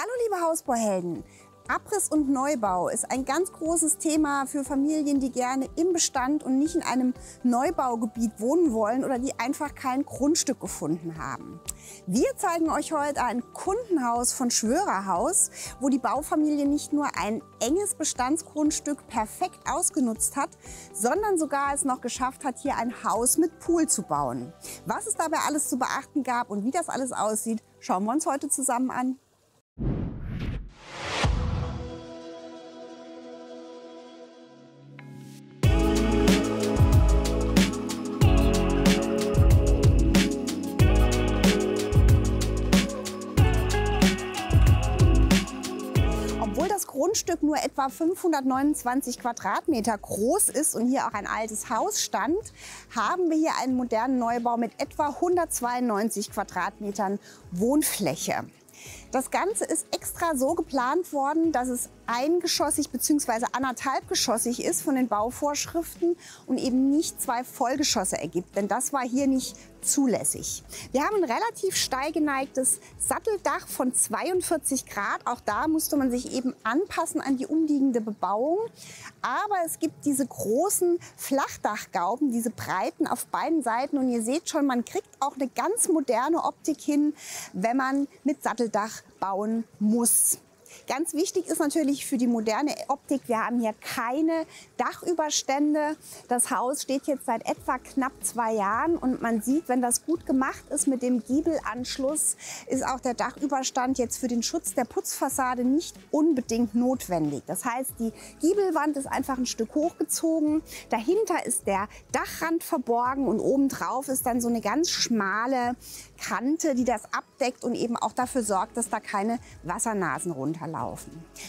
Hallo liebe Hausbauhelden! Abriss und Neubau ist ein ganz großes Thema für Familien, die gerne im Bestand und nicht in einem Neubaugebiet wohnen wollen oder die einfach kein Grundstück gefunden haben. Wir zeigen euch heute ein Kundenhaus von Schwörerhaus, wo die Baufamilie nicht nur ein enges Bestandsgrundstück perfekt ausgenutzt hat, sondern sogar es noch geschafft hat, hier ein Haus mit Pool zu bauen. Was es dabei alles zu beachten gab und wie das alles aussieht, schauen wir uns heute zusammen an. Obwohl das Grundstück nur etwa 529 Quadratmeter groß ist und hier auch ein altes Haus stand, haben wir hier einen modernen Neubau mit etwa 192 Quadratmetern Wohnfläche. Das Ganze ist extra so geplant worden, dass es eingeschossig bzw. anderthalbgeschossig ist von den Bauvorschriften und eben nicht zwei Vollgeschosse ergibt, denn das war hier nicht zulässig. Wir haben ein relativ steil geneigtes Satteldach von 42 Grad. Auch da musste man sich eben anpassen an die umliegende Bebauung. Aber es gibt diese großen Flachdachgauben, diese breiten auf beiden Seiten. Und ihr seht schon, man kriegt auch eine ganz moderne Optik hin, wenn man mit Satteldach bauen muss. Ganz wichtig ist natürlich für die moderne Optik, wir haben hier keine Dachüberstände. Das Haus steht jetzt seit etwa knapp 2 Jahren und man sieht, wenn das gut gemacht ist mit dem Giebelanschluss, ist auch der Dachüberstand jetzt für den Schutz der Putzfassade nicht unbedingt notwendig. Das heißt, die Giebelwand ist einfach ein Stück hochgezogen, dahinter ist der Dachrand verborgen und obendrauf ist dann so eine ganz schmale Kante, die das abdeckt und eben auch dafür sorgt, dass da keine Wassernasen runterlaufen.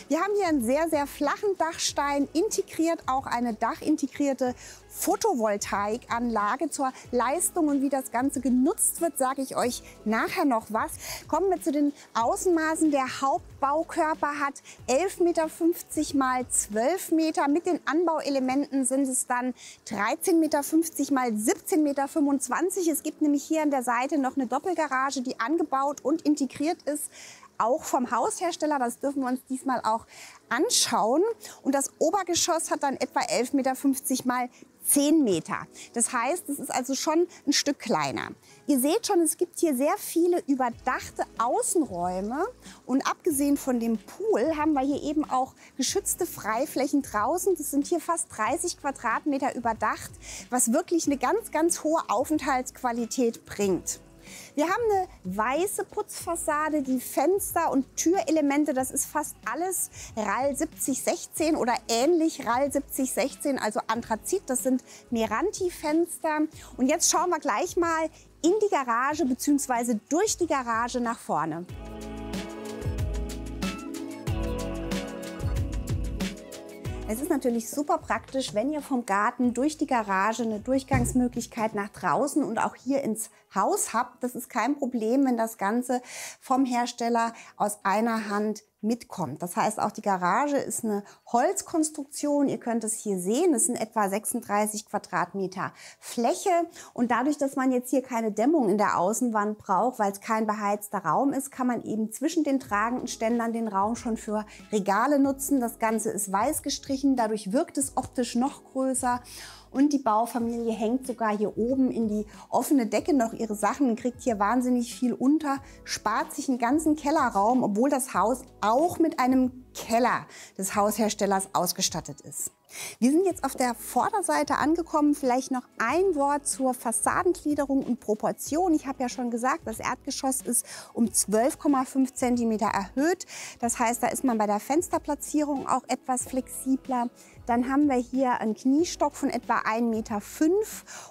Wir haben hier einen sehr, sehr flachen Dachstein, integriert auch eine dachintegrierte Photovoltaikanlage. Zur Leistung und wie das Ganze genutzt wird, sage ich euch nachher noch was. Kommen wir zu den Außenmaßen. Der Hauptbaukörper hat 11,50 Meter mal 12 Meter. Mit den Anbauelementen sind es dann 13,50 Meter mal 17,25 Meter. Es gibt nämlich hier an der Seite noch eine Doppelgarage, die angebaut und integriert ist. Auch vom Haushersteller, das dürfen wir uns diesmal auch anschauen. Und das Obergeschoss hat dann etwa 11,50 Meter mal 10 Meter. Das heißt, es ist also schon ein Stück kleiner. Ihr seht schon, es gibt hier sehr viele überdachte Außenräume. Und abgesehen von dem Pool haben wir hier eben auch geschützte Freiflächen draußen. Das sind hier fast 30 Quadratmeter überdacht, was wirklich eine ganz, ganz hohe Aufenthaltsqualität bringt. Wir haben eine weiße Putzfassade, die Fenster und Türelemente, das ist fast alles RAL 7016 oder ähnlich RAL 7016, also Anthrazit, das sind Meranti-Fenster. Und jetzt schauen wir gleich mal in die Garage bzw. durch die Garage nach vorne. Es ist natürlich super praktisch, wenn ihr vom Garten durch die Garage eine Durchgangsmöglichkeit nach draußen und auch hier ins Haus habt. Das ist kein Problem, wenn das Ganze vom Hersteller aus einer Hand mitkommt. Das heißt, auch die Garage ist eine Holzkonstruktion. Ihr könnt es hier sehen. Es sind etwa 36 Quadratmeter Fläche. Und dadurch, dass man jetzt hier keine Dämmung in der Außenwand braucht, weil es kein beheizter Raum ist, kann man eben zwischen den tragenden Ständern den Raum schon für Regale nutzen. Das Ganze ist weiß gestrichen. Dadurch wirkt es optisch noch größer. Und die Baufamilie hängt sogar hier oben in die offene Decke noch ihre Sachen, kriegt hier wahnsinnig viel unter, spart sich einen ganzen Kellerraum, obwohl das Haus auch mit einem Keller des Hausherstellers ausgestattet ist. Wir sind jetzt auf der Vorderseite angekommen. Vielleicht noch ein Wort zur Fassadengliederung und Proportion. Ich habe ja schon gesagt, das Erdgeschoss ist um 12,5 cm erhöht. Das heißt, da ist man bei der Fensterplatzierung auch etwas flexibler. Dann haben wir hier einen Kniestock von etwa 1,5 Meter.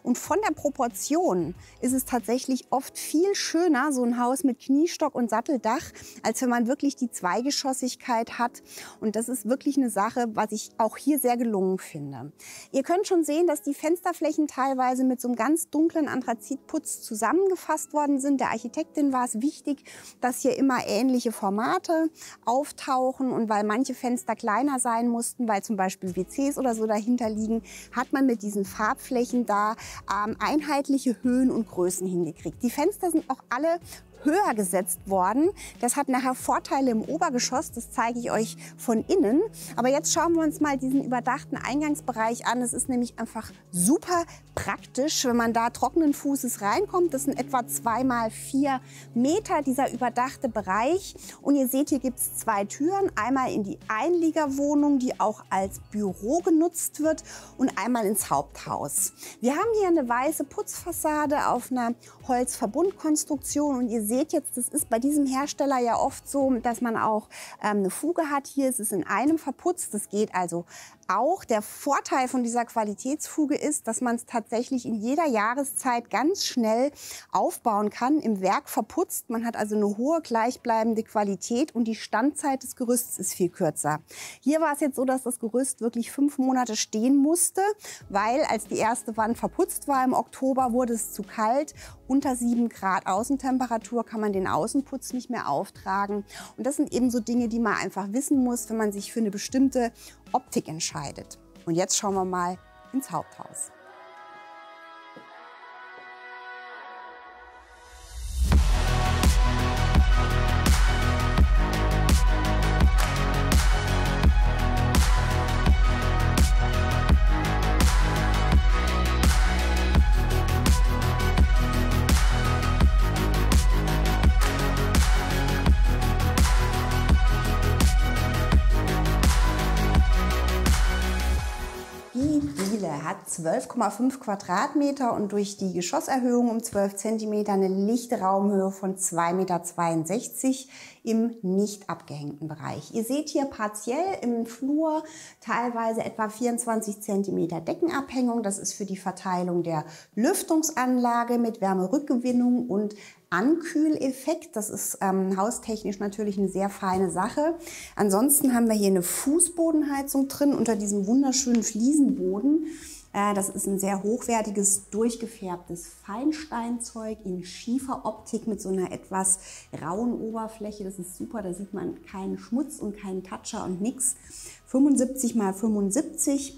Und von der Proportion ist es tatsächlich oft viel schöner, so ein Haus mit Kniestock und Satteldach, als wenn man wirklich die Zweigeschossigkeit hat. Und das ist wirklich eine Sache, was ich auch hier sehr gelungen finde. Ihr könnt schon sehen, dass die Fensterflächen teilweise mit so einem ganz dunklen Anthrazitputz zusammengefasst worden sind. Der Architektin war es wichtig, dass hier immer ähnliche Formate auftauchen. Und weil manche Fenster kleiner sein mussten, weil zum Beispiel WCs oder so dahinter liegen, hat man mit diesen Farbflächen da einheitliche Höhen und Größen hingekriegt. Die Fenster sind auch alle höher gesetzt worden. Das hat nachher Vorteile im Obergeschoss, das zeige ich euch von innen. Aber jetzt schauen wir uns mal diesen überdachten Eingangsbereich an. Es ist nämlich einfach super praktisch, wenn man da trockenen Fußes reinkommt. Das sind etwa 2 mal 4 Meter, dieser überdachte Bereich. Und ihr seht, hier gibt es 2 Türen. Einmal in die Einliegerwohnung, die auch als Büro genutzt wird, und einmal ins Haupthaus. Wir haben hier eine weiße Putzfassade auf einer Holzverbundkonstruktion. Und ihr seht jetzt, das ist bei diesem Hersteller ja oft so, dass man auch eine Fuge hat. Hier ist es in einem verputzt. Das geht also auch. Der Vorteil von dieser Qualitätsfuge ist, dass man es tatsächlich in jeder Jahreszeit ganz schnell aufbauen kann, im Werk verputzt. Man hat also eine hohe gleichbleibende Qualität und die Standzeit des Gerüsts ist viel kürzer. Hier war es jetzt so, dass das Gerüst wirklich 5 Monate stehen musste, weil als die erste Wand verputzt war im Oktober, wurde es zu kalt. Unter 7 Grad Außentemperatur kann man den Außenputz nicht mehr auftragen. Und das sind eben so Dinge, die man einfach wissen muss, wenn man sich für eine bestimmte Optik entscheidet. Und jetzt schauen wir mal ins Haupthaus. Hat 12,5 Quadratmeter und durch die Geschosserhöhung um 12 cm eine lichte Raumhöhe von 2,62 Meter im nicht abgehängten Bereich. Ihr seht hier partiell im Flur teilweise etwa 24 cm Deckenabhängung. Das ist für die Verteilung der Lüftungsanlage mit Wärmerückgewinnung und Ankühleffekt. Das ist haustechnisch natürlich eine sehr feine Sache. Ansonsten haben wir hier eine Fußbodenheizung drin unter diesem wunderschönen Fliesenboden. Das ist ein sehr hochwertiges, durchgefärbtes Feinsteinzeug in Schieferoptik mit so einer etwas rauen Oberfläche. Das ist super, da sieht man keinen Schmutz und keinen Toucher und nix. 75 mal 75.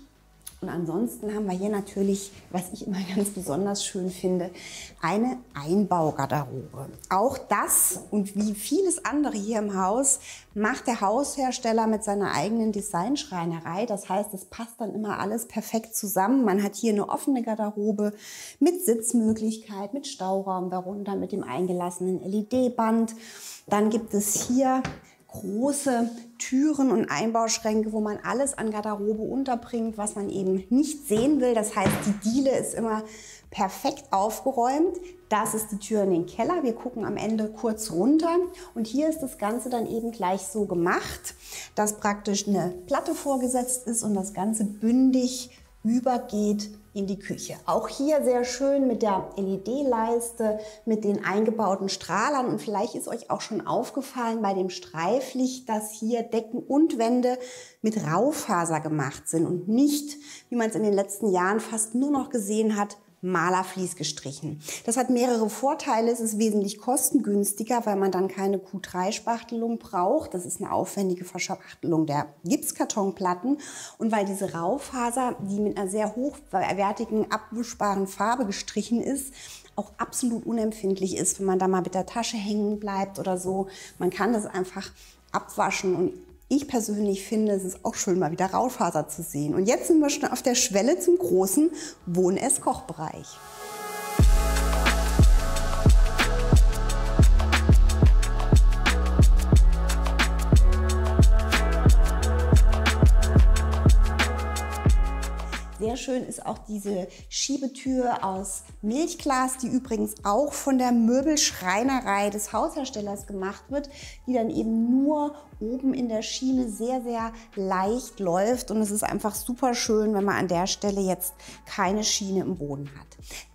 Und ansonsten haben wir hier natürlich, was ich immer ganz besonders schön finde, eine Einbaugarderobe. Auch das und wie vieles andere hier im Haus macht der Haushersteller mit seiner eigenen Designschreinerei. Das heißt, es passt dann immer alles perfekt zusammen. Man hat hier eine offene Garderobe mit Sitzmöglichkeit, mit Stauraum darunter, mit dem eingelassenen LED-Band. Dann gibt es hier große Türen und Einbauschränke, wo man alles an Garderobe unterbringt, was man eben nicht sehen will. Das heißt, die Diele ist immer perfekt aufgeräumt. Das ist die Tür in den Keller. Wir gucken am Ende kurz runter. Und hier ist das Ganze dann eben gleich so gemacht, dass praktisch eine Platte vorgesetzt ist und das Ganze bündig übergeht in die Küche. Auch hier sehr schön mit der LED-Leiste, mit den eingebauten Strahlern. Und vielleicht ist euch auch schon aufgefallen bei dem Streiflicht, dass hier Decken und Wände mit Raufaser gemacht sind und nicht, wie man es in den letzten Jahren fast nur noch gesehen hat, Malervlies gestrichen. Das hat mehrere Vorteile. Es ist wesentlich kostengünstiger, weil man dann keine Q3-Spachtelung braucht. Das ist eine aufwendige Verschachtelung der Gipskartonplatten. Und weil diese Raufaser, die mit einer sehr hochwertigen, abwischbaren Farbe gestrichen ist, auch absolut unempfindlich ist, wenn man da mal mit der Tasche hängen bleibt oder so. Man kann das einfach abwaschen und ich persönlich finde, es ist auch schön, mal wieder Raufaser zu sehen. Und jetzt sind wir schon auf der Schwelle zum großen Wohn-Ess-Kochbereich. Sehr schön ist auch diese Schiebetür aus Milchglas, die übrigens auch von der Möbelschreinerei des Hausherstellers gemacht wird, die dann eben nur oben in der Schiene sehr, sehr leicht läuft. Und es ist einfach super schön, wenn man an der Stelle jetzt keine Schiene im Boden hat.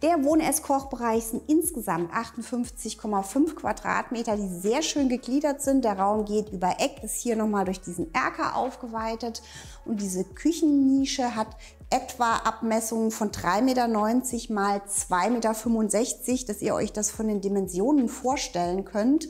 Der Wohn-Ess-Kochbereich sind insgesamt 58,5 Quadratmeter, die sehr schön gegliedert sind. Der Raum geht über Eck, ist hier nochmal durch diesen Erker aufgeweitet. Und diese Küchennische hat etwa Abmessungen von 3,90 Meter mal 2,65 Meter, dass ihr euch das von den Dimensionen vorstellen könnt.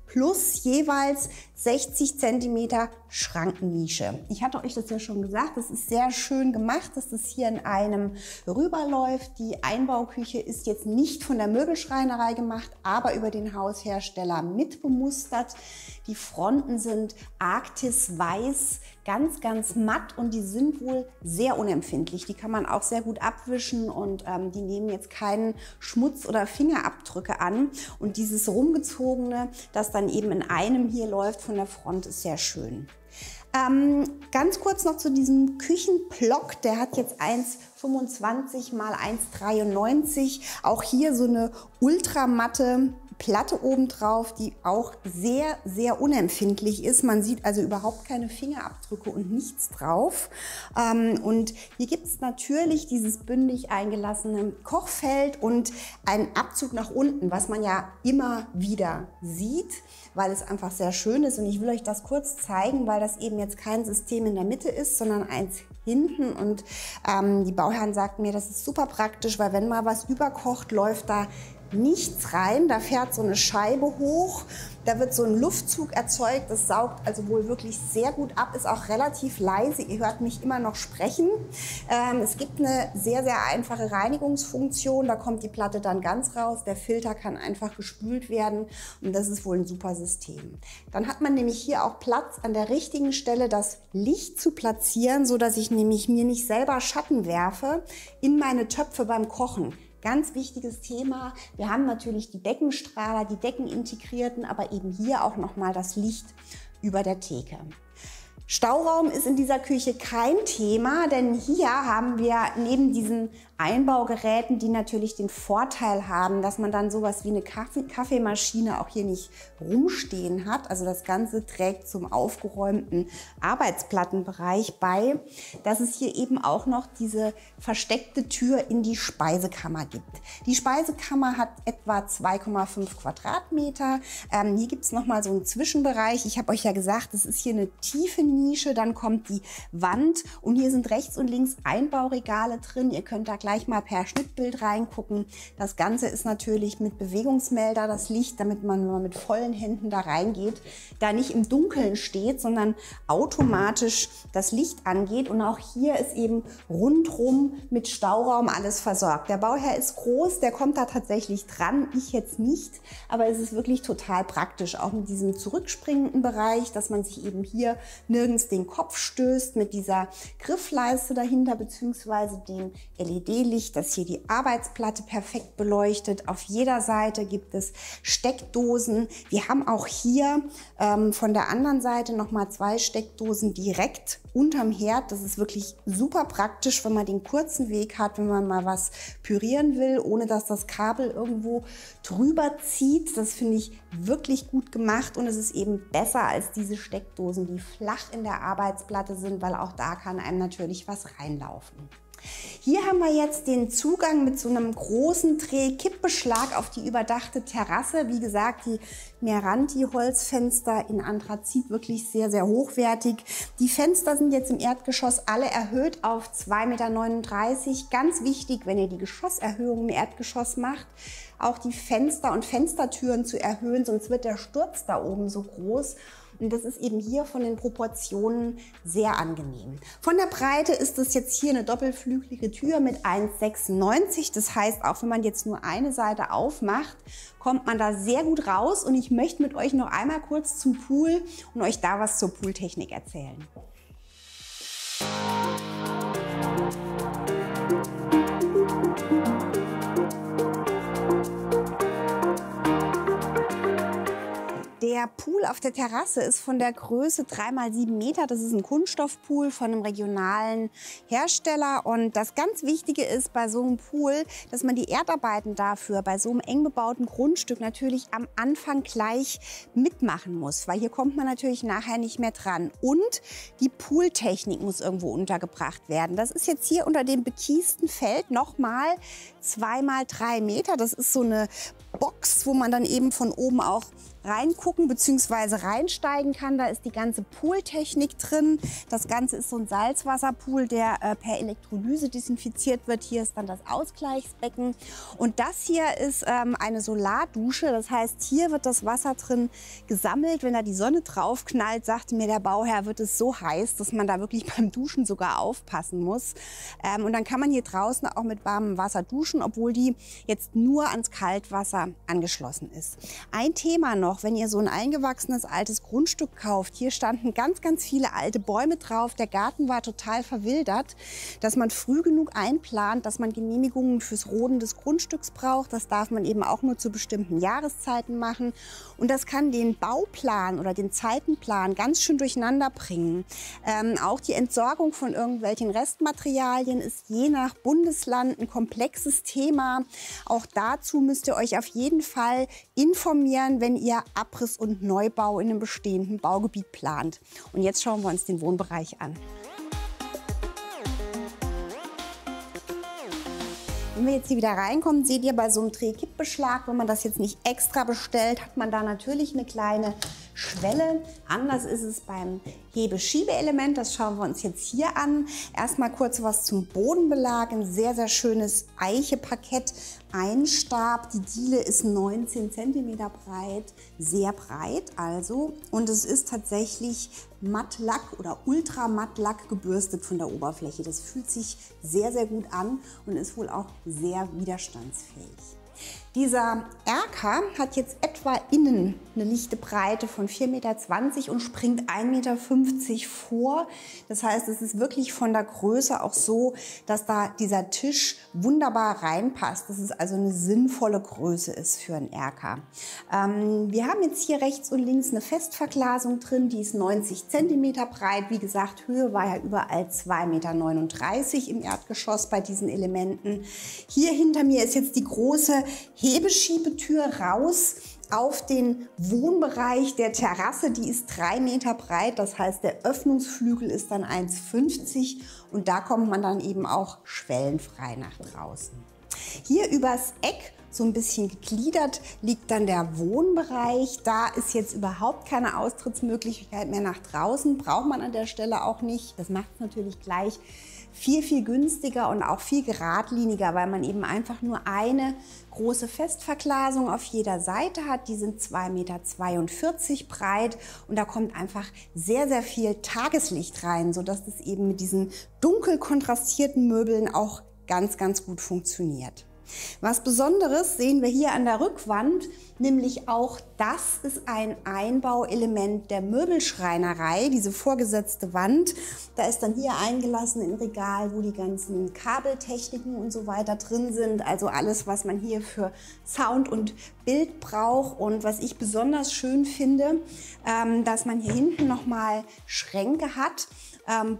Plus jeweils 60 cm Schrankennische. Ich hatte euch das ja schon gesagt, das ist sehr schön gemacht, dass das hier in einem rüberläuft. Die Einbauküche ist jetzt nicht von der Möbelschreinerei gemacht, aber über den Haushersteller mit bemustert. Die Fronten sind Arktis weiß, ganz matt und die sind wohl sehr unempfindlich. Die kann man auch sehr gut abwischen und die nehmen jetzt keinen Schmutz oder Fingerabdrücke an. Und dieses rumgezogene, das dann eben in einem hier läuft von der Front, ist sehr schön. Ganz kurz noch zu diesem Küchenblock, der hat jetzt 1,25 mal 1,93. Auch hier so eine ultramatte Platte obendrauf, die auch sehr unempfindlich ist. Man sieht also überhaupt keine Fingerabdrücke und nichts drauf. Und hier gibt es natürlich dieses bündig eingelassene Kochfeld und einen Abzug nach unten, was man ja immer wieder sieht, weil es einfach sehr schön ist. Und ich will euch das kurz zeigen, weil das eben jetzt kein System in der Mitte ist, sondern eins hinten. Und die Bauherren sagten mir, das ist super praktisch, weil wenn mal was überkocht, läuft da nichts rein. Da fährt so eine Scheibe hoch, da wird so ein Luftzug erzeugt, das saugt also wohl wirklich sehr gut ab, ist auch relativ leise, ihr hört mich immer noch sprechen. Es gibt eine sehr einfache Reinigungsfunktion, da kommt die Platte dann ganz raus, der Filter kann einfach gespült werden und das ist wohl ein super System. Dann hat man nämlich hier auch Platz an der richtigen Stelle das Licht zu platzieren, so dass ich nämlich mir nicht selber Schatten werfe in meine Töpfe beim Kochen. Ganz wichtiges Thema. Wir haben natürlich die Deckenstrahler, die Deckenintegrierten, aber eben hier auch nochmal das Licht über der Theke. Stauraum ist in dieser Küche kein Thema, denn hier haben wir neben diesen Einbaugeräten, die natürlich den Vorteil haben, dass man dann sowas wie eine Kaffeemaschine auch hier nicht rumstehen hat. Also das Ganze trägt zum aufgeräumten Arbeitsplattenbereich bei, dass es hier eben auch noch diese versteckte Tür in die Speisekammer gibt. Die Speisekammer hat etwa 2,5 Quadratmeter. Hier gibt es nochmal so einen Zwischenbereich. Ich habe euch ja gesagt, das ist hier eine tiefe Nische, dann kommt die Wand und hier sind rechts und links Einbauregale drin. Ihr könnt da gleich mal per Schnittbild reingucken. Das Ganze ist natürlich mit Bewegungsmelder, das Licht, damit man, wenn man mit vollen Händen da reingeht, da nicht im Dunkeln steht, sondern automatisch das Licht angeht. Und auch hier ist eben rundrum mit Stauraum alles versorgt. Der Bauherr ist groß, der kommt da tatsächlich dran, ich jetzt nicht, aber es ist wirklich total praktisch, auch mit diesem zurückspringenden Bereich, dass man sich eben hier nirgends den Kopf stößt, mit dieser Griffleiste dahinter beziehungsweise dem LED-Licht, das hier die Arbeitsplatte perfekt beleuchtet. Auf jeder Seite gibt es Steckdosen. Wir haben auch hier von der anderen Seite nochmal 2 Steckdosen direkt unterm Herd. Das ist wirklich super praktisch, wenn man den kurzen Weg hat, wenn man mal was pürieren will, ohne dass das Kabel irgendwo drüber zieht. Das finde ich wirklich gut gemacht und es ist eben besser als diese Steckdosen, die flach in der Arbeitsplatte sind, weil auch da kann einem natürlich was reinlaufen. Hier haben wir jetzt den Zugang mit so einem großen Dreh-Kippbeschlag auf die überdachte Terrasse. Wie gesagt, die Meranti-Holzfenster in Anthrazit, wirklich sehr hochwertig. Die Fenster sind jetzt im Erdgeschoss alle erhöht auf 2,39 Meter. Ganz wichtig, wenn ihr die Geschosserhöhung im Erdgeschoss macht, auch die Fenster und Fenstertüren zu erhöhen, sonst wird der Sturz da oben so groß. Und das ist eben hier von den Proportionen sehr angenehm. Von der Breite ist es jetzt hier eine doppelflügelige Tür mit 1,96. Das heißt, auch wenn man jetzt nur eine Seite aufmacht, kommt man da sehr gut raus. Und ich möchte mit euch noch einmal kurz zum Pool und euch da was zur Pooltechnik erzählen. Der Pool auf der Terrasse ist von der Größe 3 mal 7 Meter. Das ist ein Kunststoffpool von einem regionalen Hersteller. Und das ganz Wichtige ist bei so einem Pool, dass man die Erdarbeiten dafür bei so einem eng bebauten Grundstück natürlich am Anfang gleich mitmachen muss, weil hier kommt man natürlich nachher nicht mehr dran. Und die Pooltechnik muss irgendwo untergebracht werden. Das ist jetzt hier unter dem bekiesten Feld nochmal 2 mal 3 Meter. Das ist so eine Box, wo man dann eben von oben auch reingucken bzw. reinsteigen kann. Da ist die ganze Pooltechnik drin. Das Ganze ist so ein Salzwasserpool, der per Elektrolyse desinfiziert wird. Hier ist dann das Ausgleichsbecken. Und das hier ist eine Solardusche. Das heißt, hier wird das Wasser drin gesammelt. Wenn da die Sonne drauf knallt, sagte mir der Bauherr, wird es so heiß, dass man da wirklich beim Duschen sogar aufpassen muss. Und dann kann man hier draußen auch mit warmem Wasser duschen, obwohl die jetzt nur ans Kaltwasser angeschlossen ist. Ein Thema noch, wenn ihr so ein eingewachsenes altes Grundstück kauft, hier standen ganz, ganz viele alte Bäume drauf, der Garten war total verwildert, dass man früh genug einplant, dass man Genehmigungen fürs Roden des Grundstücks braucht. Das darf man eben auch nur zu bestimmten Jahreszeiten machen und das kann den Bauplan oder den Zeitenplan ganz schön durcheinander bringen. Auch die Entsorgung von irgendwelchen Restmaterialien ist je nach Bundesland ein komplexes Thema. Auch dazu müsst ihr euch auf jeden Fall informieren, wenn ihr Abriss und Neubau in einem bestehenden Baugebiet plant. Und jetzt schauen wir uns den Wohnbereich an. Wenn wir jetzt hier wieder reinkommen, seht ihr bei so einem Drehkippbeschlag, wenn man das jetzt nicht extra bestellt, hat man da natürlich eine kleine Schwelle. Anders ist es beim Hebeschiebeelement. Das schauen wir uns jetzt hier an. Erstmal kurz was zum Bodenbelag. Ein sehr, sehr schönes Eicheparkett. Einstab. Die Diele ist 19 cm breit. Sehr breit also. Und es ist tatsächlich Mattlack oder Ultramattlack gebürstet von der Oberfläche. Das fühlt sich sehr, sehr gut an und ist wohl auch sehr widerstandsfähig. Dieser Erker hat jetzt etwa innen eine lichte Breite von 4,20 Meter und springt 1,50 Meter vor. Das heißt, es ist wirklich von der Größe auch so, dass da dieser Tisch wunderbar reinpasst. Das ist also eine sinnvolle Größe ist für einen Erker. Wir haben jetzt hier rechts und links eine Festverglasung drin, die ist 90 cm breit. Wie gesagt, Höhe war ja überall 2,39 Meter im Erdgeschoss bei diesen Elementen. Hier hinter mir ist jetzt die große Hebeschiebetür raus auf den Wohnbereich der Terrasse. Die ist 3 Meter breit, das heißt der Öffnungsflügel ist dann 1,50 und da kommt man dann eben auch schwellenfrei nach draußen. Hier übers Eck, so ein bisschen gegliedert, liegt dann der Wohnbereich. Da ist jetzt überhaupt keine Austrittsmöglichkeit mehr nach draußen, braucht man an der Stelle auch nicht. Das macht es natürlich gleich viel, viel günstiger und auch viel geradliniger, weil man eben einfach nur eine große Festverglasung auf jeder Seite hat. Die sind 2,42 Meter breit und da kommt einfach sehr, sehr viel Tageslicht rein, sodass das eben mit diesen dunkel kontrastierten Möbeln auch ganz, ganz gut funktioniert. Was Besonderes sehen wir hier an der Rückwand, nämlich auch das ist ein Einbauelement der Möbelschreinerei, diese vorgesetzte Wand. Da ist dann hier eingelassen im Regal, wo die ganzen Kabeltechniken und so weiter drin sind. Also alles, was man hier für Sound und Bild braucht. Und was ich besonders schön finde, dass man hier hinten nochmal Schränke hat.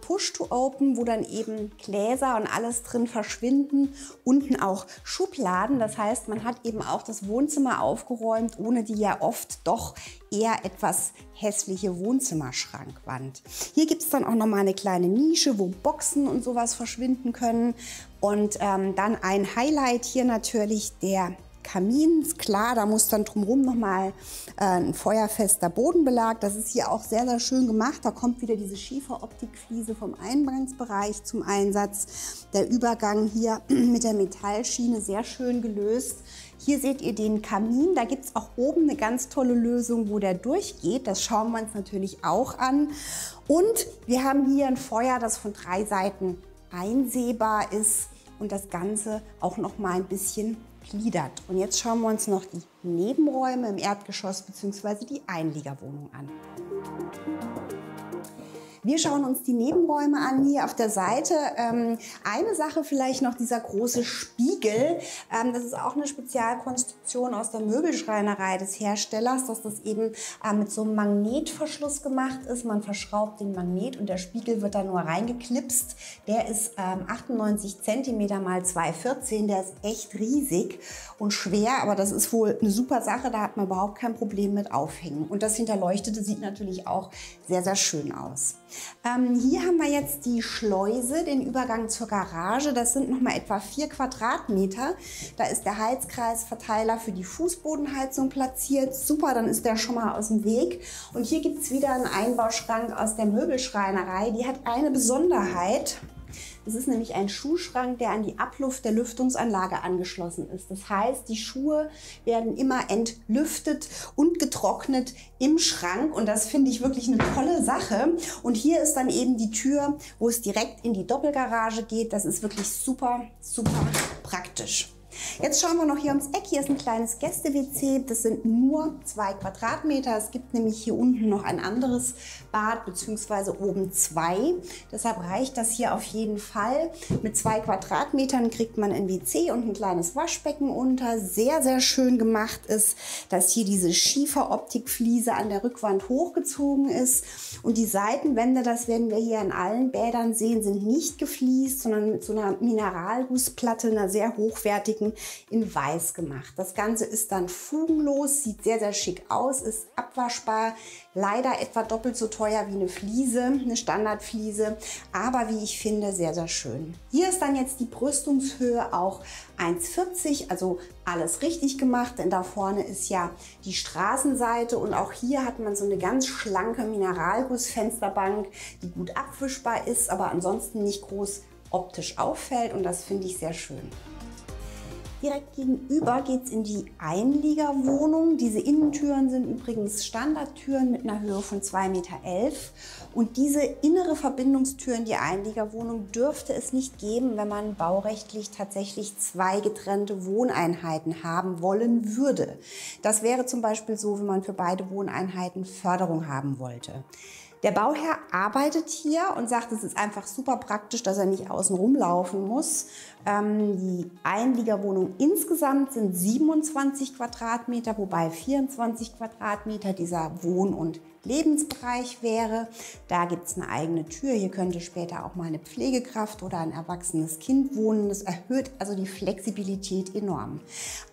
Push to Open, wo dann eben Gläser und alles drin verschwinden. Unten auch Schubladen, das heißt, man hat eben auch das Wohnzimmer aufgeräumt, ohne die ja oft doch eher etwas hässliche Wohnzimmerschrankwand. Hier gibt es dann auch noch mal eine kleine Nische, wo Boxen und sowas verschwinden können. Und dann ein Highlight hier natürlich der Kamin. Ist klar, da muss dann drumherum nochmal ein feuerfester Bodenbelag. Das ist hier auch sehr, sehr schön gemacht. Da kommt wieder diese Schieferoptikfliese vom Eingangsbereich zum Einsatz. Der Übergang hier mit der Metallschiene sehr schön gelöst. Hier seht ihr den Kamin. Da gibt es auch oben eine ganz tolle Lösung, wo der durchgeht. Das schauen wir uns natürlich auch an. Und wir haben hier ein Feuer, das von 3 Seiten einsehbar ist und das Ganze auch noch mal ein bisschen gliedert. Und jetzt schauen wir uns noch die Nebenräume im Erdgeschoss bzw. die Einliegerwohnung an. Wir schauen uns die Nebenräume an hier auf der Seite. Eine Sache vielleicht noch, dieser große Spiegel. Das ist auch eine Spezialkonstruktion aus der Möbelschreinerei des Herstellers, dass das eben mit so einem Magnetverschluss gemacht ist. Man verschraubt den Magnet und der Spiegel wird da nur reingeklipst. Der ist 98 cm x 2,14. Der ist echt riesig und schwer, aber das ist wohl eine super Sache. Da hat man überhaupt kein Problem mit Aufhängen. Und das Hinterleuchtete sieht natürlich auch sehr, sehr schön aus. Hier haben wir jetzt die Schleuse, den Übergang zur Garage. Das sind nochmal etwa 4 Quadratmeter. Da ist der Heizkreisverteiler für die Fußbodenheizung platziert. Super, dann ist der schon mal aus dem Weg. Und hier gibt es wieder einen Einbauschrank aus der Möbelschreinerei. Die hat eine Besonderheit. Es ist nämlich ein Schuhschrank, der an die Abluft der Lüftungsanlage angeschlossen ist. Das heißt, die Schuhe werden immer entlüftet und getrocknet im Schrank und das finde ich wirklich eine tolle Sache. Und hier ist dann eben die Tür, wo es direkt in die Doppelgarage geht. Das ist wirklich super, super praktisch. Jetzt schauen wir noch hier ums Eck. Hier ist ein kleines Gäste-WC. Das sind nur 2 Quadratmeter. Es gibt nämlich hier unten noch ein anderes Bad, beziehungsweise oben 2. Deshalb reicht das hier auf jeden Fall. Mit 2 Quadratmetern kriegt man ein WC und ein kleines Waschbecken unter. Sehr, sehr schön gemacht ist, dass hier diese Schieferoptikfliese an der Rückwand hochgezogen ist. Und die Seitenwände, das werden wir hier in allen Bädern sehen, sind nicht gefliest, sondern mit so einer Mineralgussplatte, einer sehr hochwertigen, in weiß gemacht. Das Ganze ist dann fugenlos, sieht sehr, sehr schick aus, ist abwaschbar, leider etwa doppelt so teuer wie eine Fliese, eine Standardfliese, aber wie ich finde, sehr, sehr schön. Hier ist dann jetzt die Brüstungshöhe auch 1,40, also alles richtig gemacht, denn da vorne ist ja die Straßenseite und auch hier hat man so eine ganz schlanke Mineralgussfensterbank, die gut abwischbar ist, aber ansonsten nicht groß optisch auffällt und das finde ich sehr schön. Direkt gegenüber geht es in die Einliegerwohnung. Diese Innentüren sind übrigens Standardtüren mit einer Höhe von 2,11 Meter. Und diese innere Verbindungstür in die Einliegerwohnung dürfte es nicht geben, wenn man baurechtlich tatsächlich 2 getrennte Wohneinheiten haben wollen würde. Das wäre zum Beispiel so, wenn man für beide Wohneinheiten Förderung haben wollte. Der Bauherr arbeitet hier und sagt, es ist einfach super praktisch, dass er nicht außen rumlaufen muss. Die Einliegerwohnung insgesamt sind 27 Quadratmeter, wobei 24 Quadratmeter dieser Wohn- und Lebensbereich wäre. Da gibt es eine eigene Tür. Hier könnte später auch mal eine Pflegekraft oder ein erwachsenes Kind wohnen. Das erhöht also die Flexibilität enorm.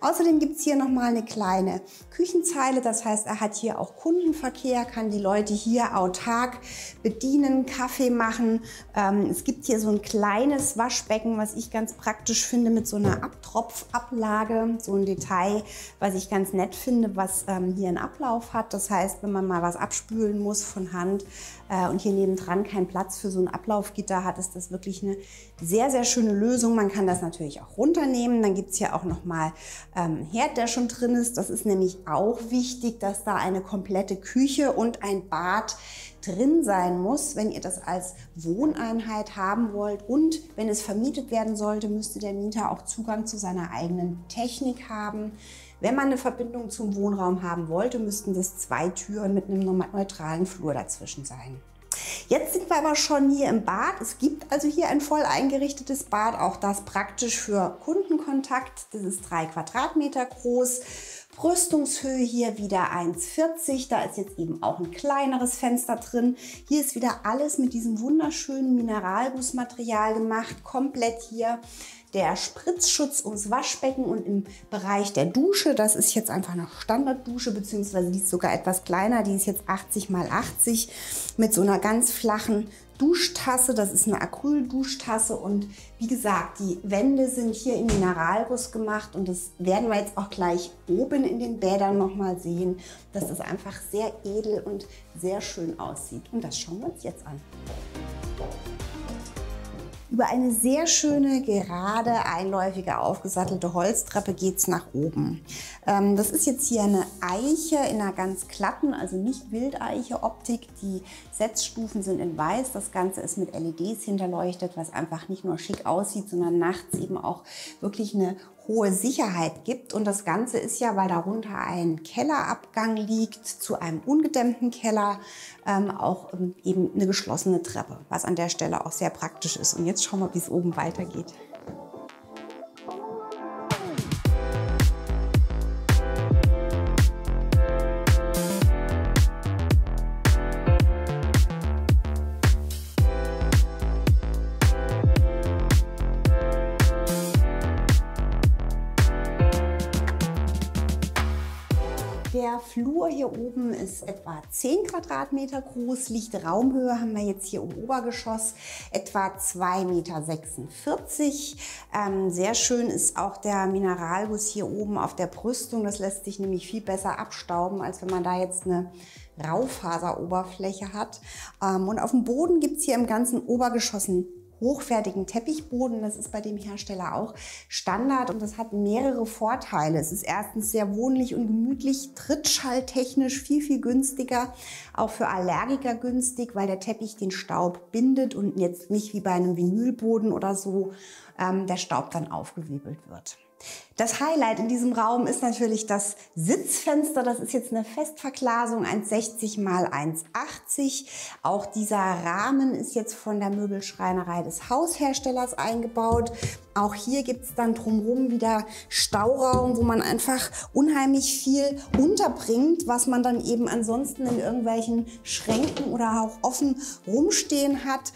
Außerdem gibt es hier nochmal eine kleine Küchenzeile. Das heißt, er hat hier auch Kundenverkehr, kann die Leute hier autark bedienen, Kaffee machen. Es gibt hier so ein kleines Waschbecken, was ich ganz praktisch finde, mit so einer Abtropfablage. So ein Detail, was ich ganz nett finde, was hier einen Ablauf hat. Das heißt, wenn man mal was abspülen muss von Hand und hier nebendran keinen Platz für so ein Ablaufgitter hat, ist das wirklich eine sehr, sehr schöne Lösung. Man kann das natürlich auch runternehmen. Dann gibt es hier auch nochmal Herd, der schon drin ist. Das ist nämlich auch wichtig, dass da eine komplette Küche und ein Bad drin sein muss, wenn ihr das als Wohneinheit haben wollt. Und wenn es vermietet werden sollte, müsste der Mieter auch Zugang zu seiner eigenen Technik haben. Wenn man eine Verbindung zum Wohnraum haben wollte, müssten das 2 Türen mit einem neutralen Flur dazwischen sein. Jetzt sind wir aber schon hier im Bad. Es gibt also hier ein voll eingerichtetes Bad, auch das praktisch für Kundenkontakt. Das ist 3 Quadratmeter groß. Brüstungshöhe hier wieder 1,40. Da ist jetzt eben auch ein kleineres Fenster drin. Hier ist wieder alles mit diesem wunderschönen Mineralgussmaterial gemacht. Komplett hier der Spritzschutz ums Waschbecken und im Bereich der Dusche. Das ist jetzt einfach eine Standarddusche, beziehungsweise die ist sogar etwas kleiner. Die ist jetzt 80 x 80 mit so einer ganz flachen Duschtasse. Das ist eine Acryl-Duschtasse und wie gesagt, die Wände sind hier in Mineralguss gemacht und das werden wir jetzt auch gleich oben in den Bädern nochmal sehen, dass es einfach sehr edel und sehr schön aussieht. Und das schauen wir uns jetzt an. Über eine sehr schöne, gerade, einläufige, aufgesattelte Holztreppe geht es nach oben. Das ist jetzt hier eine Eiche in einer ganz glatten, also nicht Wildeiche-Optik. Die Setzstufen sind in weiß. Das Ganze ist mit LEDs hinterleuchtet, was einfach nicht nur schick aussieht, sondern nachts eben auch wirklich eine hohe Sicherheit gibt. Und das Ganze ist ja, weil darunter ein Kellerabgang liegt, zu einem ungedämmten Keller, auch eben eine geschlossene Treppe, was an der Stelle auch sehr praktisch ist. Und jetzt schauen wir, wie es oben weitergeht. Der Flur hier oben ist etwa 10 Quadratmeter groß. Lichte Raumhöhe haben wir jetzt hier im Obergeschoss etwa 2,46 Meter. Sehr schön ist auch der Mineralguss hier oben auf der Brüstung. Das lässt sich nämlich viel besser abstauben, als wenn man da jetzt eine Raufaseroberfläche hat. Und auf dem Boden gibt es hier im ganzen Obergeschoss einen hochwertigen Teppichboden. Das ist bei dem Hersteller auch Standard und das hat mehrere Vorteile. Es ist erstens sehr wohnlich und gemütlich, trittschalltechnisch viel günstiger, auch für Allergiker günstig, weil der Teppich den Staub bindet und jetzt nicht wie bei einem Vinylboden oder so der Staub dann aufgewirbelt wird. Das Highlight in diesem Raum ist natürlich das Sitzfenster. Das ist jetzt eine Festverglasung 1,60 x 1,80. Auch dieser Rahmen ist jetzt von der Möbelschreinerei des Hausherstellers eingebaut. Auch hier gibt es dann drumherum wieder Stauraum, wo man einfach unheimlich viel unterbringt, was man dann eben ansonsten in irgendwelchen Schränken oder auch offen rumstehen hat.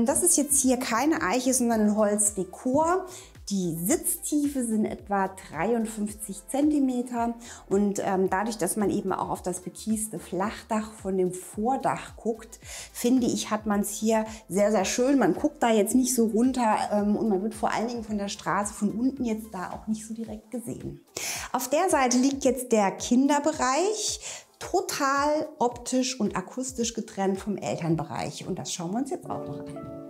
Das ist jetzt hier keine Eiche, sondern ein Holzdekor. Die Sitztiefe sind etwa 53 cm und dadurch, dass man eben auch auf das bekieste Flachdach von dem Vordach guckt, finde ich, hat man es hier sehr schön. Man guckt da jetzt nicht so runter und man wird vor allen Dingen von der Straße von unten jetzt da auch nicht so direkt gesehen. Auf der Seite liegt jetzt der Kinderbereich, total optisch und akustisch getrennt vom Elternbereich und das schauen wir uns jetzt auch noch an.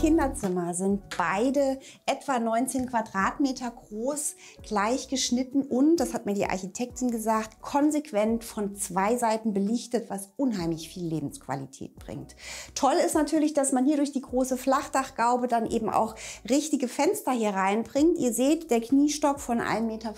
Kinderzimmer sind beide etwa 19 Quadratmeter groß, gleich geschnitten und, das hat mir die Architektin gesagt, konsequent von zwei Seiten belichtet, was unheimlich viel Lebensqualität bringt. Toll ist natürlich, dass man hier durch die große Flachdachgaube dann eben auch richtige Fenster hier reinbringt. Ihr seht, der Kniestock von 1,5 Meter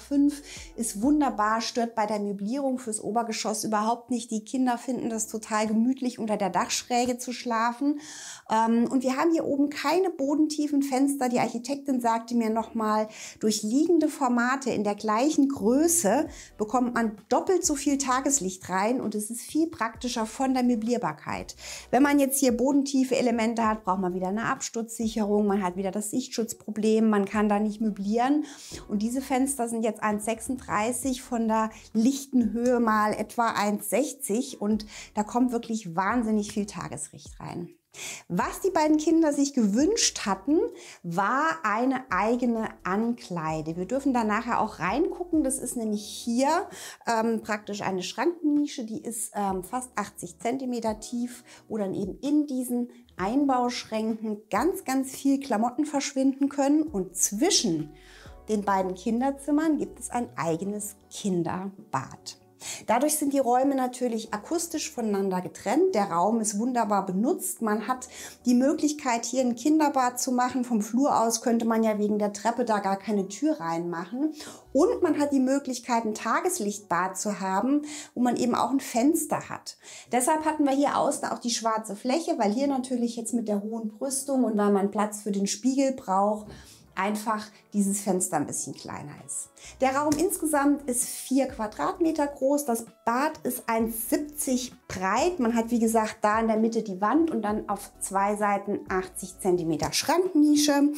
ist wunderbar, stört bei der Möblierung fürs Obergeschoss überhaupt nicht. Die Kinder finden das total gemütlich, unter der Dachschräge zu schlafen. Und wir haben hier oben keine bodentiefen Fenster. Die Architektin sagte mir nochmal, durch liegende Formate in der gleichen Größe bekommt man doppelt so viel Tageslicht rein und es ist viel praktischer von der Möblierbarkeit. Wenn man jetzt hier bodentiefe Elemente hat, braucht man wieder eine Absturzsicherung, man hat wieder das Sichtschutzproblem, man kann da nicht möblieren. Und diese Fenster sind jetzt 1,36 von der lichten Höhe mal etwa 1,60 und da kommt wirklich wahnsinnig viel Tageslicht rein. Was die beiden Kinder sich gewünscht hatten, war eine eigene Ankleide. Wir dürfen da nachher auch reingucken. Das ist nämlich hier praktisch eine Schranknische, die ist fast 80 cm tief, wo dann eben in diesen Einbauschränken ganz viel Klamotten verschwinden können. Und zwischen den beiden Kinderzimmern gibt es ein eigenes Kinderbad. Dadurch sind die Räume natürlich akustisch voneinander getrennt. Der Raum ist wunderbar benutzt. Man hat die Möglichkeit, hier ein Kinderbad zu machen. Vom Flur aus könnte man ja wegen der Treppe da gar keine Tür reinmachen. Und man hat die Möglichkeit, ein Tageslichtbad zu haben, wo man eben auch ein Fenster hat. Deshalb hatten wir hier außen auch die schwarze Fläche, weil hier natürlich jetzt mit der hohen Brüstung und weil man Platz für den Spiegel braucht, einfach dieses Fenster ein bisschen kleiner ist. Der Raum insgesamt ist 4 Quadratmeter groß. Das Bad ist 1,70 breit. Man hat, wie gesagt, da in der Mitte die Wand und dann auf zwei Seiten 80 cm Schranknische.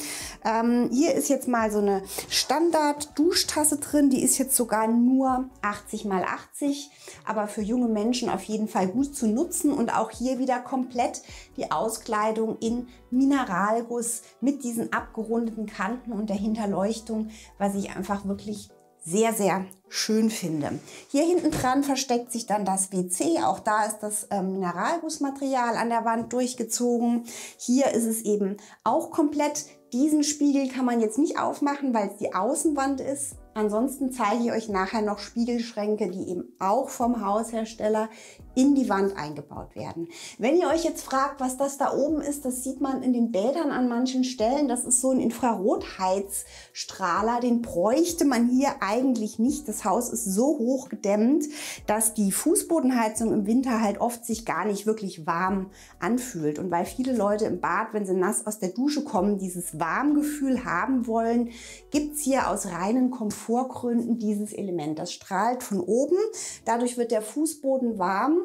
Hier ist jetzt mal so eine Standard-Duschtasse drin. Die ist jetzt sogar nur 80 x 80, aber für junge Menschen auf jeden Fall gut zu nutzen. Und auch hier wieder komplett die Auskleidung in Mineralguss mit diesen abgerundeten Kanten und der Hinterleuchtung, was ich einfach wirklich sehr schön finde. Hier hinten dran versteckt sich dann das WC. Auch da ist das Mineralgussmaterial an der Wand durchgezogen. Hier ist es eben auch komplett. Diesen Spiegel kann man jetzt nicht aufmachen, weil es die Außenwand ist. Ansonsten zeige ich euch nachher noch Spiegelschränke, die eben auch vom Haushersteller in die Wand eingebaut werden. Wenn ihr euch jetzt fragt, was das da oben ist, das sieht man in den Bädern an manchen Stellen. Das ist so ein Infrarotheizstrahler, den bräuchte man hier eigentlich nicht. Das Haus ist so hoch gedämmt, dass die Fußbodenheizung im Winter halt oft sich gar nicht wirklich warm anfühlt. Und weil viele Leute im Bad, wenn sie nass aus der Dusche kommen, dieses Warmgefühl haben wollen, gibt es hier aus reinen Komfortgründen dieses Element. Das strahlt von oben, dadurch wird der Fußboden warm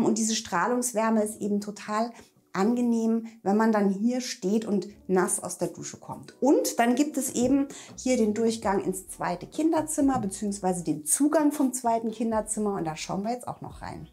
und diese Strahlungswärme ist eben total angenehm, wenn man dann hier steht und nass aus der Dusche kommt. Und dann gibt es eben hier den Durchgang ins zweite Kinderzimmer bzw. den Zugang vom zweiten Kinderzimmer und da schauen wir jetzt auch noch rein.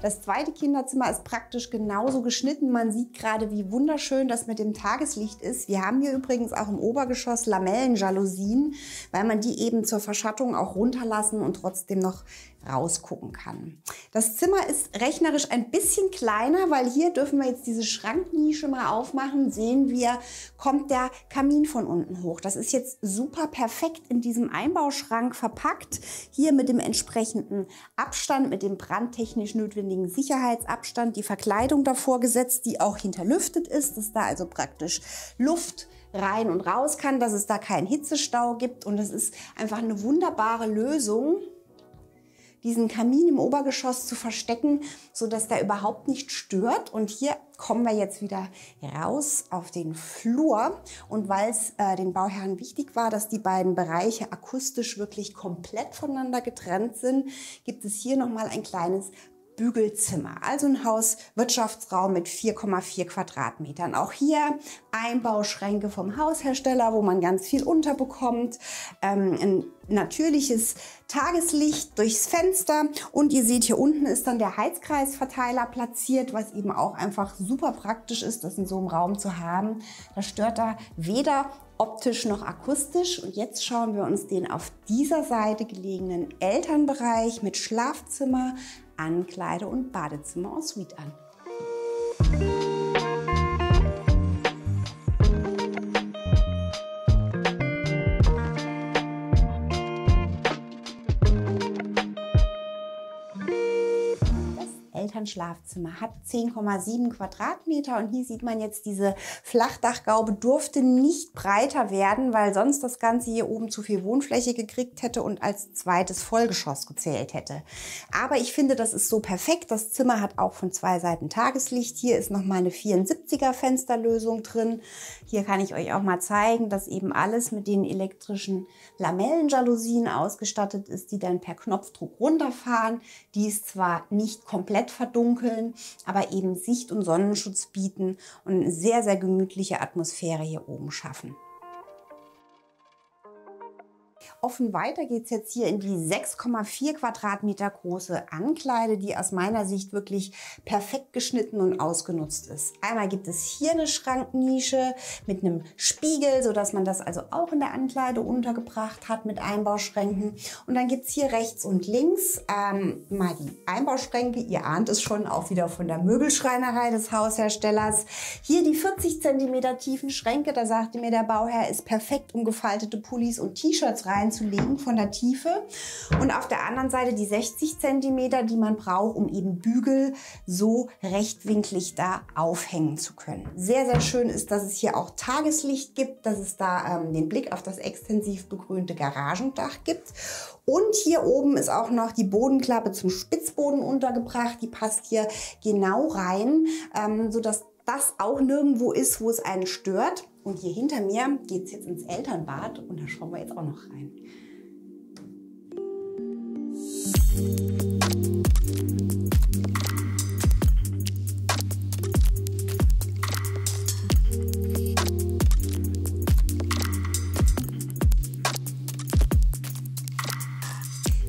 Das zweite Kinderzimmer ist praktisch genauso geschnitten. Man sieht gerade, wie wunderschön das mit dem Tageslicht ist. Wir haben hier übrigens auch im Obergeschoss Lamellenjalousien, weil man die eben zur Verschattung auch runterlassen und trotzdem noch rausgucken kann. Das Zimmer ist rechnerisch ein bisschen kleiner, weil hier dürfen wir jetzt diese Schranknische mal aufmachen. Sehen wir, kommt der Kamin von unten hoch. Das ist jetzt super perfekt in diesem Einbauschrank verpackt. Hier mit dem entsprechenden Abstand, mit dem brandtechnisch notwendigen Sicherheitsabstand, die Verkleidung davor gesetzt, die auch hinterlüftet ist, dass da also praktisch Luft rein und raus kann, dass es da keinen Hitzestau gibt und es ist einfach eine wunderbare Lösung, diesen Kamin im Obergeschoss zu verstecken, sodass der überhaupt nicht stört. Und hier kommen wir jetzt wieder raus auf den Flur. Und weil es den Bauherren wichtig war, dass die beiden Bereiche akustisch wirklich komplett voneinander getrennt sind, gibt es hier nochmal ein kleines Bügelzimmer, also ein Hauswirtschaftsraum mit 4,4 Quadratmetern. Auch hier Einbauschränke vom Haushersteller, wo man ganz viel unterbekommt. Ein natürliches Tageslicht durchs Fenster und ihr seht, hier unten ist dann der Heizkreisverteiler platziert, was eben auch einfach super praktisch ist, das in so einem Raum zu haben. Das stört da weder optisch noch akustisch. Und jetzt schauen wir uns den auf dieser Seite gelegenen Elternbereich mit Schlafzimmer, Ankleide und Badezimmer en Suite an. Elternschlafzimmer hat 10,7 Quadratmeter und hier sieht man jetzt, diese Flachdachgaube durfte nicht breiter werden, weil sonst das Ganze hier oben zu viel Wohnfläche gekriegt hätte und als zweites Vollgeschoss gezählt hätte. Aber ich finde, das ist so perfekt. Das Zimmer hat auch von zwei Seiten Tageslicht. Hier ist nochmal eine 74er Fensterlösung drin. Hier kann ich euch auch mal zeigen, dass eben alles mit den elektrischen Lamellenjalousien ausgestattet ist, die dann per Knopfdruck runterfahren. Die ist zwar nicht komplett verdunkeln, aber eben Sicht- und Sonnenschutz bieten und eine sehr, sehr gemütliche Atmosphäre hier oben schaffen. Offen weiter geht es jetzt hier in die 6,4 Quadratmeter große Ankleide, die aus meiner Sicht wirklich perfekt geschnitten und ausgenutzt ist. Einmal gibt es hier eine Schranknische mit einem Spiegel, sodass man das also auch in der Ankleide untergebracht hat mit Einbauschränken. Und dann gibt es hier rechts und links mal die Einbauschränke. Ihr ahnt es schon, auch wieder von der Möbelschreinerei des Hausherstellers. Hier die 40 cm tiefen Schränke, da sagte mir der Bauherr, ist perfekt, um gefaltete Pullis und T-Shirts reinzulegen von der Tiefe. Und auf der anderen Seite die 60 cm, die man braucht, um eben Bügel so rechtwinklig da aufhängen zu können. Sehr, sehr schön ist, dass es hier auch Tageslicht gibt, dass es da den Blick auf das extensiv begrünte Garagendach gibt. Und hier oben ist auch noch die Bodenklappe zum Spitzboden untergebracht. Die passt hier genau rein, sodass das auch nirgendwo ist, wo es einen stört. Und hier hinter mir geht es jetzt ins Elternbad und da schauen wir jetzt auch noch rein.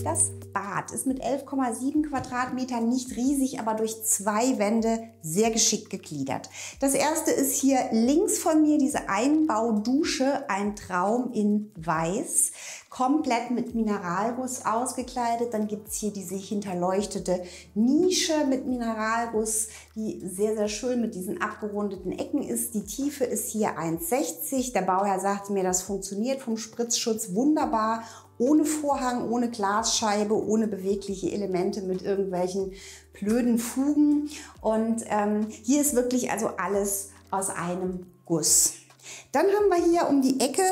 Das Bad ist mit 11,7 Quadratmetern nicht riesig, aber durch zwei Wände sehr geschickt gegliedert. Das erste ist hier links von mir diese Einbaudusche, ein Traum in Weiß, komplett mit Mineralguss ausgekleidet. Dann gibt es hier diese hinterleuchtete Nische mit Mineralguss, die sehr, sehr schön mit diesen abgerundeten Ecken ist. Die Tiefe ist hier 1,60. Der Bauherr sagte mir, das funktioniert vom Spritzschutz wunderbar. Ohne Vorhang, ohne Glasscheibe, ohne bewegliche Elemente mit irgendwelchen blöden Fugen. Und hier ist wirklich also alles aus einem Guss. Dann haben wir hier um die Ecke,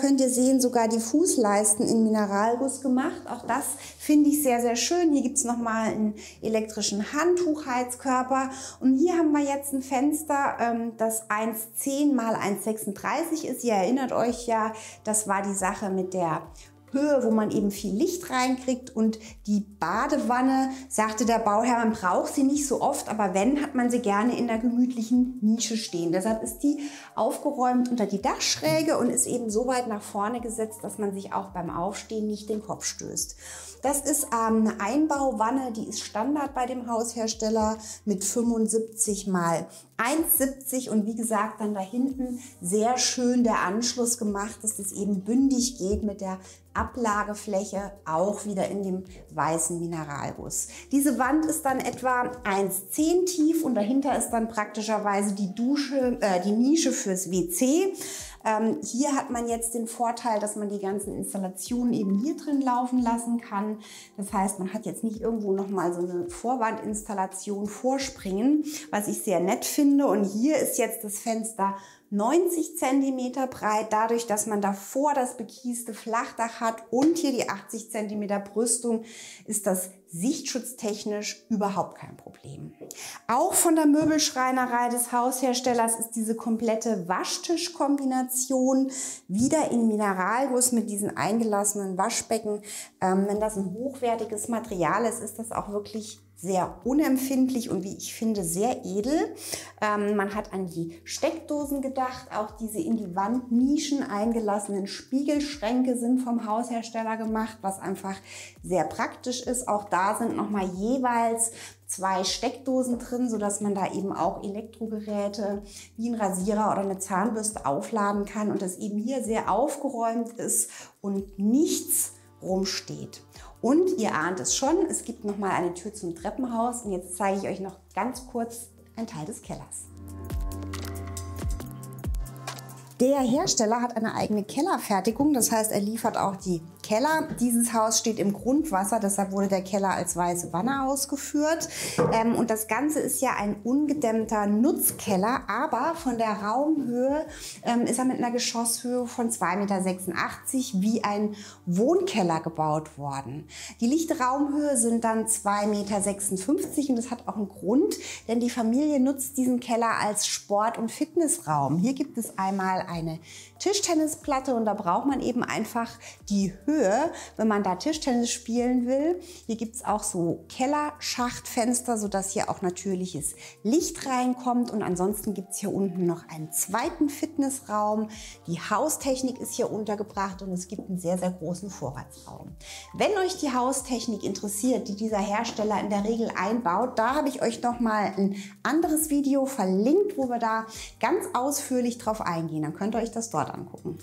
könnt ihr sehen, sogar die Fußleisten in Mineralguss gemacht. Auch das finde ich sehr, sehr schön. Hier gibt es nochmal einen elektrischen Handtuchheizkörper. Und hier haben wir jetzt ein Fenster, das 1,10 x 1,36 ist. Ihr erinnert euch ja, das war die Sache mit der Höhe, wo man eben viel Licht reinkriegt. Und die Badewanne, sagte der Bauherr, man braucht sie nicht so oft, aber wenn, hat man sie gerne in der gemütlichen Nische stehen. Deshalb ist die aufgeräumt unter die Dachschräge und ist eben so weit nach vorne gesetzt, dass man sich auch beim Aufstehen nicht den Kopf stößt. Das ist eine Einbauwanne, die ist Standard bei dem Haushersteller mit 75 mal 1,70 und wie gesagt dann da hinten sehr schön der Anschluss gemacht, dass das eben bündig geht mit der Ablagefläche, auch wieder in dem weißen Mineralguss. Diese Wand ist dann etwa 1,10 tief und dahinter ist dann praktischerweise die Nische fürs WC. Hier hat man jetzt den Vorteil, dass man die ganzen Installationen eben hier drin laufen lassen kann. Das heißt, man hat jetzt nicht irgendwo nochmal so eine Vorwandinstallation vorspringen, was ich sehr nett finde. Und hier ist jetzt das Fenster 90 cm breit, dadurch, dass man davor das bekieste Flachdach hat und hier die 80 cm Brüstung, ist das sichtschutztechnisch überhaupt kein Problem. Auch von der Möbelschreinerei des Hausherstellers ist diese komplette Waschtischkombination wieder in Mineralguss mit diesen eingelassenen Waschbecken. Wenn das ein hochwertiges Material ist, ist das auch wirklich sehr unempfindlich und wie ich finde sehr edel. Man hat an die Steckdosen gedacht, auch diese in die Wandnischen eingelassenen Spiegelschränke sind vom Haushersteller gemacht, was einfach sehr praktisch ist. Auch da sind nochmal jeweils 2 Steckdosen drin, sodass man da eben auch Elektrogeräte wie ein Rasierer oder eine Zahnbürste aufladen kann und das eben hier sehr aufgeräumt ist und nichts rumsteht. Und ihr ahnt es schon, es gibt noch mal eine Tür zum Treppenhaus und jetzt zeige ich euch noch ganz kurz einen Teil des Kellers. Der Hersteller hat eine eigene Kellerfertigung, das heißt, er liefert auch die Keller. Dieses Haus steht im Grundwasser, deshalb wurde der Keller als weiße Wanne ausgeführt. Und das Ganze ist ja ein ungedämmter Nutzkeller, aber von der Raumhöhe ist er mit einer Geschosshöhe von 2,86 Meter wie ein Wohnkeller gebaut worden. Die Lichtraumhöhe sind dann 2,56 Meter und das hat auch einen Grund, denn die Familie nutzt diesen Keller als Sport- und Fitnessraum. Hier gibt es einmal eine Tischtennisplatte und da braucht man eben einfach die Höhe, wenn man da Tischtennis spielen will. Hier gibt es auch so Kellerschachtfenster, sodass hier auch natürliches Licht reinkommt und ansonsten gibt es hier unten noch einen zweiten Fitnessraum. Die Haustechnik ist hier untergebracht und es gibt einen sehr, sehr großen Vorratsraum. Wenn euch die Haustechnik interessiert, die dieser Hersteller in der Regel einbaut, da habe ich euch noch mal ein anderes Video verlinkt, wo wir da ganz ausführlich drauf eingehen. Dann könnt ihr euch das dort angucken.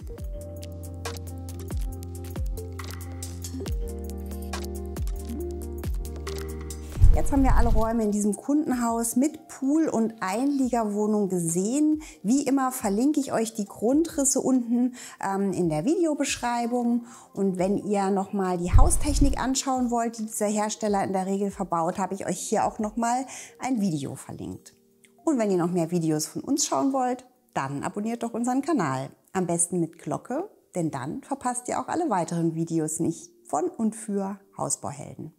Jetzt haben wir alle Räume in diesem Kundenhaus mit Pool und Einliegerwohnung gesehen. Wie immer verlinke ich euch die Grundrisse unten in der Videobeschreibung. Und wenn ihr nochmal die Haustechnik anschauen wollt, die dieser Hersteller in der Regel verbaut, habe ich euch hier auch nochmal ein Video verlinkt. Und wenn ihr noch mehr Videos von uns schauen wollt, dann abonniert doch unseren Kanal. Am besten mit Glocke, denn dann verpasst ihr auch alle weiteren Videos nicht von und für Hausbauhelden.